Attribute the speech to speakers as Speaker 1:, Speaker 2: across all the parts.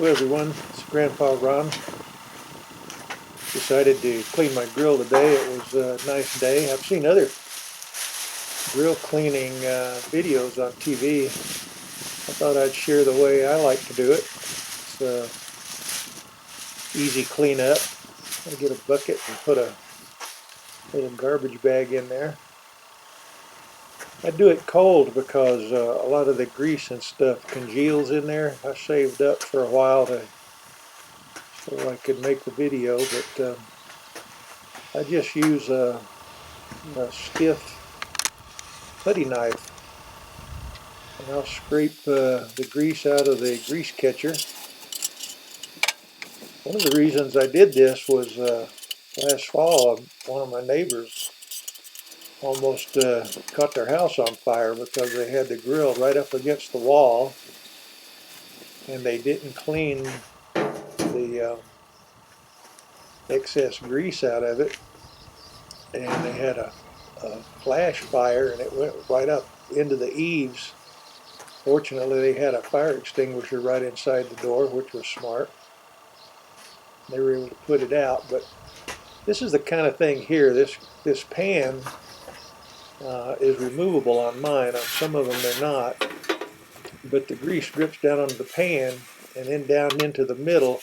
Speaker 1: Hello everyone, it's Grandpa Ron. Decided to clean my grill today. It was a nice day. I've seen other grill cleaning videos on TV. I thought I'd share the way I like to do it. It's easy cleanup. I get a bucket and put a little garbage bag in there. I do it cold because a lot of the grease and stuff congeals in there. I saved up for a while so I could make the video, but I just use a stiff putty knife, and I'll scrape the grease out of the grease catcher. One of the reasons I did this was last fall, one of my neighbors almost caught their house on fire because they had the grill right up against the wall and they didn't clean the excess grease out of it, and they had a flash fire and it went right up into the eaves. Fortunately, they had a fire extinguisher right inside the door, which was smart. They were able to put it out. But this is the kind of thing here. This pan is removable on mine. On some of them they're not. But the grease drips down onto the pan and then down into the middle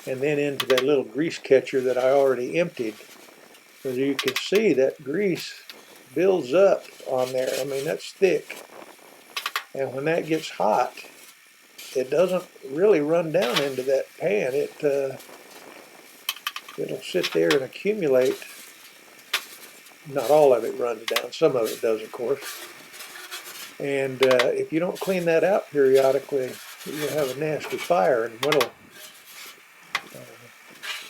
Speaker 1: and then into that little grease catcher that I already emptied. As you can see, that grease builds up on there. I mean, that's thick. And when that gets hot, it doesn't really run down into that pan. It'll sit there and accumulate. Not all of it runs down. Some of it does, of course. And if you don't clean that out periodically, you'll have a nasty fire, and what'll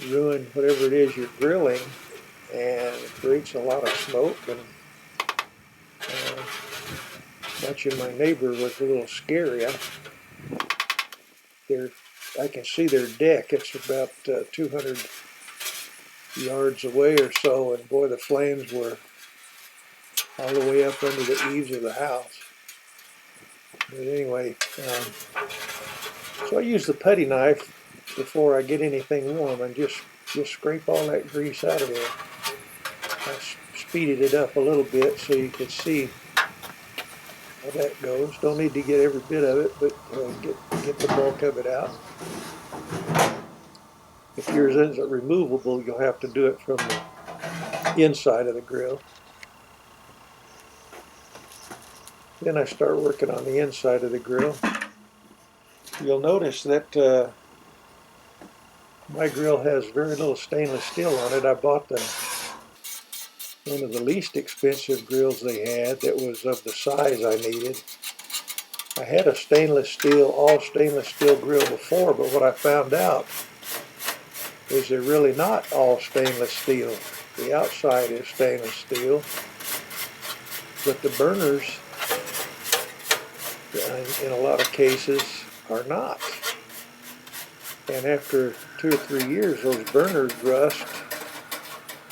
Speaker 1: ruin whatever it is you're grilling, and it creates a lot of smoke. And watching my neighbor was a little scary. I can see their deck. It's about 200 yards away or so, and boy, the flames were all the way up under the eaves of the house. But anyway, so I use the putty knife before I get anything warm and just scrape all that grease out of there. I speeded it up a little bit so you can see how that goes. Don't need to get every bit of it, but get the bulk of it out. If yours isn't removable, you'll have to do it from the inside of the grill. Then I start working on the inside of the grill. You'll notice that my grill has very little stainless steel on it. I bought one of the least expensive grills they had that was of the size I needed. I had a all stainless steel grill before, but what I found out is they're really not all stainless steel. The outside is stainless steel, but the burners, in a lot of cases, are not. And after 2 or 3 years, those burners rust,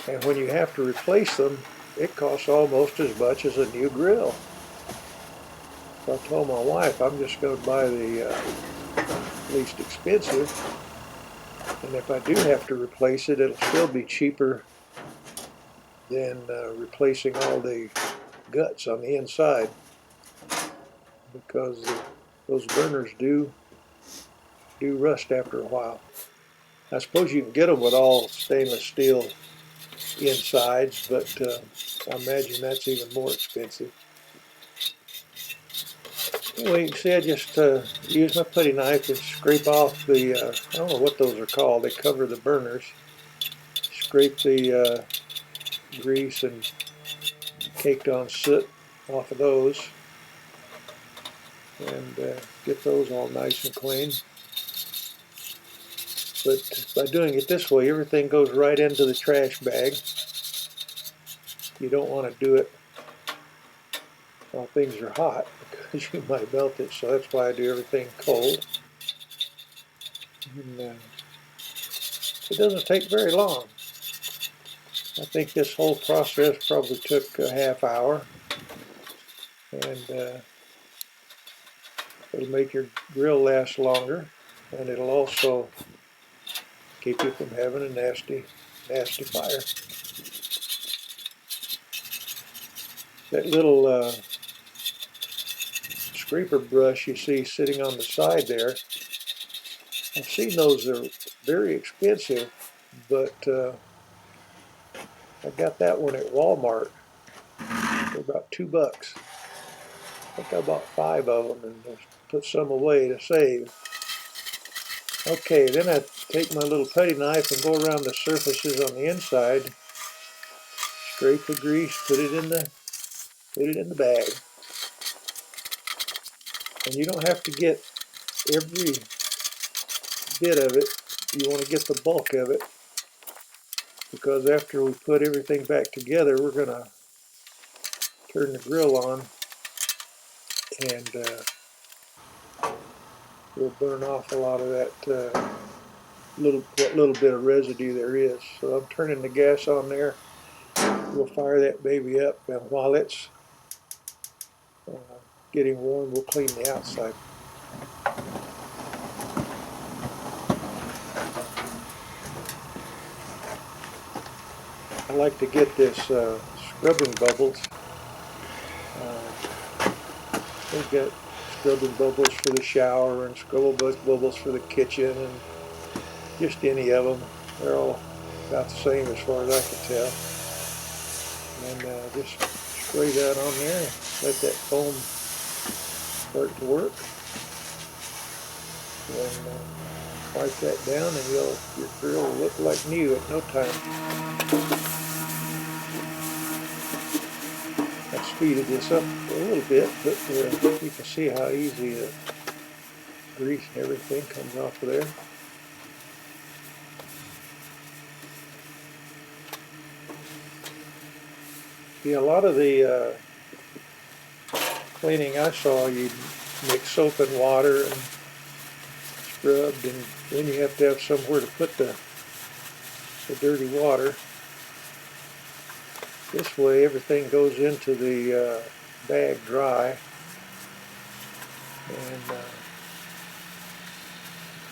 Speaker 1: and when you have to replace them, it costs almost as much as a new grill. So I told my wife I'm just going to buy the least expensive, and if I do have to replace it, it'll still be cheaper than replacing all the guts on the inside, because those burners do rust after a while. I suppose you can get them with all stainless steel insides, but I imagine that's even more expensive. Anyway, you can see I just use my putty knife and scrape off the, I don't know what those are called, they cover the burners. Scrape the grease and caked on soot off of those, and get those all nice and clean. But by doing it this way, everything goes right into the trash bag. You don't want to do it while things are hot because you might melt it, so that's why I do everything cold. And, it doesn't take very long. I think this whole process probably took a half hour, and it'll make your grill last longer. and it'll also keep you from having a nasty fire. That little scraper brush you see sitting on the side there, I've seen those. They're very expensive, but I got that one at Walmart for about $2. I think I bought 5 of them and just put some away to save. Okay, then I take my little putty knife and go around the surfaces on the inside, scrape the grease, put it in the bag. And you don't have to get every bit of it. You want to get the bulk of it, because after we put everything back together, we're going to turn the grill on, and we'll burn off a lot of that little bit of residue there is. So I'm turning the gas on there. We'll fire that baby up, and while it's getting warm, we'll clean the outside. I like to get this scrubbing bubbles. We've got scrubbing bubbles for the shower and scrubbing bubbles for the kitchen, and just any of them. They're all about the same as far as I can tell. And just spray that on there and let that foam start to work. And wipe that down, and your grill will look like new at no time. I speeded this up a little bit, but you can see how easy the grease and everything comes off of there. Yeah, a lot of the cleaning I saw, you mix soap and water and scrubbed, and then you have to have somewhere to put the dirty water. This way everything goes into the bag dry, and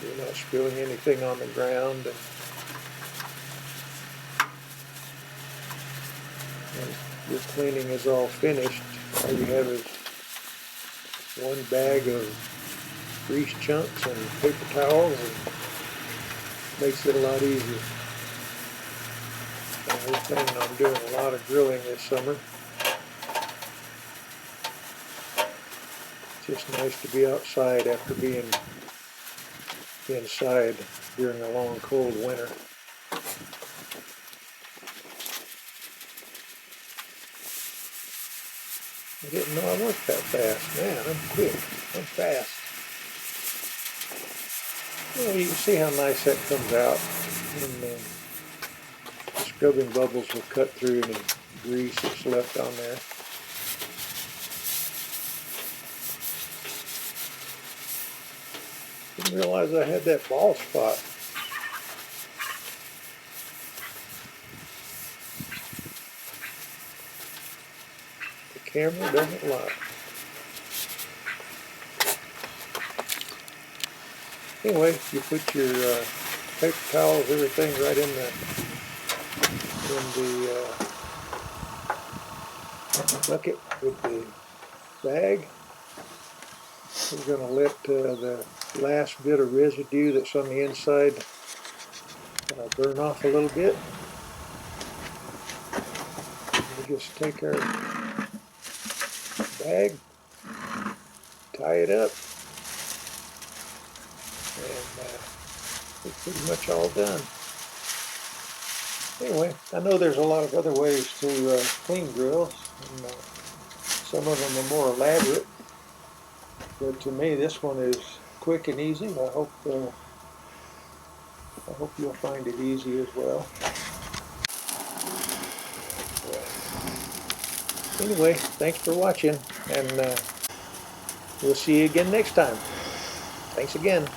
Speaker 1: you're not spilling anything on the ground. And when your cleaning is all finished, all you have is one bag of grease chunks and paper towels, and makes it a lot easier. We're planning on doing a lot of grilling this summer. It's just nice to be outside after being inside during a long, cold winter. I didn't know I worked that fast. Man, I'm quick. I'm fast. Well, you can see how nice that comes out. And the scrubbing bubbles will cut through any grease that's left on there. Didn't realize I had that bald spot. The camera doesn't lie. Anyway, you put your paper towels, everything right in the bucket with the bag. We're going to let the last bit of residue that's on the inside burn off a little bit. We just take our bag, tie it up, and we're pretty much all done. Anyway, I know there's a lot of other ways to clean grills, and some of them are more elaborate, but to me this one is quick and easy. I hope you'll find it easy as well. Anyway, thanks for watching, and we'll see you again next time. Thanks again.